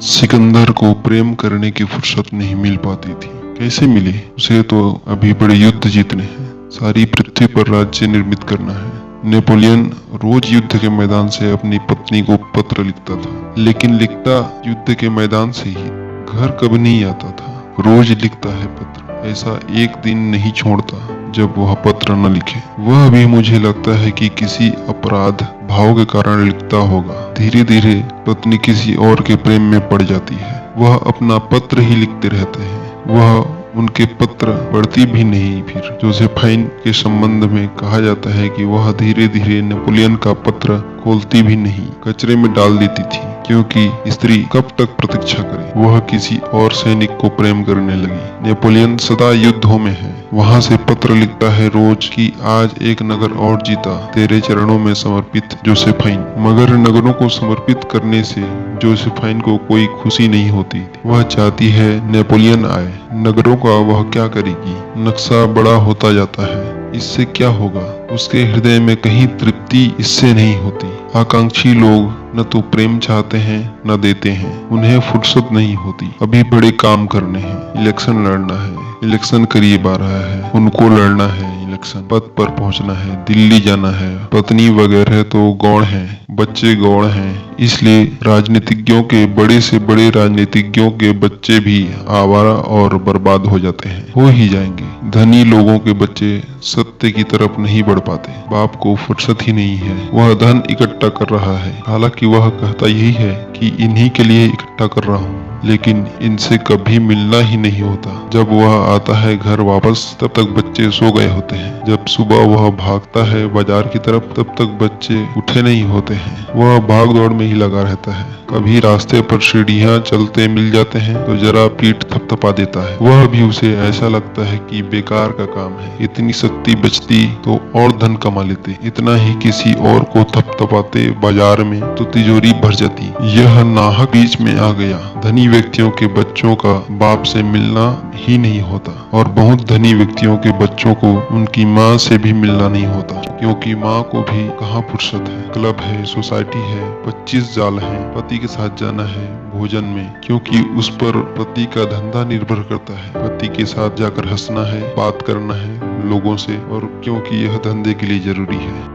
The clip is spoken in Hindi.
सिकंदर को प्रेम करने की फुर्सत नहीं मिल पाती थी। कैसे मिले? उसे तो अभी बड़े युद्ध जीतने हैं, सारी पृथ्वी पर राज्य निर्मित करना है। नेपोलियन रोज युद्ध के मैदान से अपनी पत्नी को पत्र लिखता था, लेकिन लिखता युद्ध के मैदान से ही, घर कभी नहीं आता था। रोज लिखता है पत्र, ऐसा एक दिन नहीं छोड़ता जब वह पत्र न लिखे। वह भी मुझे लगता है कि किसी अपराध भाव के कारण लिखता होगा। धीरे धीरे पत्नी किसी और के प्रेम में पड़ जाती है। वह अपना पत्र ही लिखते रहते हैं। वह उनके पत्र पढ़ती भी नहीं। फिर जोसेफाइन के संबंध में कहा जाता है कि वह धीरे धीरे नेपोलियन का पत्र खोलती भी नहीं, कचरे में डाल देती थी, क्योंकि स्त्री कब तक प्रतीक्षा करे। वह किसी और सैनिक को प्रेम करने लगी। नेपोलियन सदा युद्धों में है। वहां से पत्र लिखता है रोज कि आज एक नगर और जीता, तेरे चरणों में समर्पित जोसेफाइन। मगर नगरों को समर्पित करने से जोसेफाइन को कोई खुशी नहीं होती। वह चाहती है नेपोलियन आए। नगरों का वह क्या करेगी? नक्शा बड़ा होता जाता है, इससे क्या होगा? उसके हृदय में कहीं तृप्ति इससे नहीं होती। आकांक्षी लोग न तो प्रेम चाहते हैं न देते हैं। उन्हें फुर्सत नहीं होती। अभी बड़े काम करने हैं, इलेक्शन लड़ना है, इलेक्शन करीब आ रहा है, उनको लड़ना है इलेक्शन, पद पर पहुंचना है, दिल्ली जाना है। पत्नी वगैरह तो गौण है, बच्चे गौण हैं, इसलिए राजनीतिज्ञों के, बड़े से बड़े राजनीतिज्ञों के बच्चे भी आवारा और बर्बाद हो जाते हैं, हो ही जाएंगे। धनी लोगों के बच्चे सत्य की तरफ नहीं बढ़ पाते। बाप को फुर्सत ही नहीं है। वह धन इकट्ठा कर रहा है, हालांकि वह कहता यही है कि इन्हीं के लिए इकट्ठा कर रहा हूँ, लेकिन इनसे कभी मिलना ही नहीं होता। जब वह आता है घर वापस, तब तक बच्चे सो गए होते हैं। जब सुबह वह भागता है बाजार की तरफ, तब तक बच्चे उठे नहीं होते हैं। वह भाग दौड़ में ही लगा रहता है। कभी रास्ते पर सीढ़ियां चलते मिल जाते हैं तो जरा पीठ थपथपा देता है। वह भी उसे ऐसा लगता है कि बेकार का काम है। इतनी शक्ति बचती तो और धन कमा लेते। इतना ही किसी और को थपथपाते बाजार में तो तिजोरी भर जाती। यह नाहक बीच में आ गया। धनी व्यक्तियों के बच्चों का बाप से मिलना ही नहीं होता, और बहुत धनी व्यक्तियों के बच्चों को उनकी माँ से भी मिलना नहीं होता, क्योंकि माँ को भी कहाँ फुर्सत है। क्लब है, सोसाइटी है, 25 जाल है, पति के साथ जाना है भोजन में, क्योंकि उस पर पति का धंधा निर्भर करता है। पति के साथ जाकर हंसना है, बात करना है लोगों से, और क्योंकि यह धंधे के लिए जरूरी है।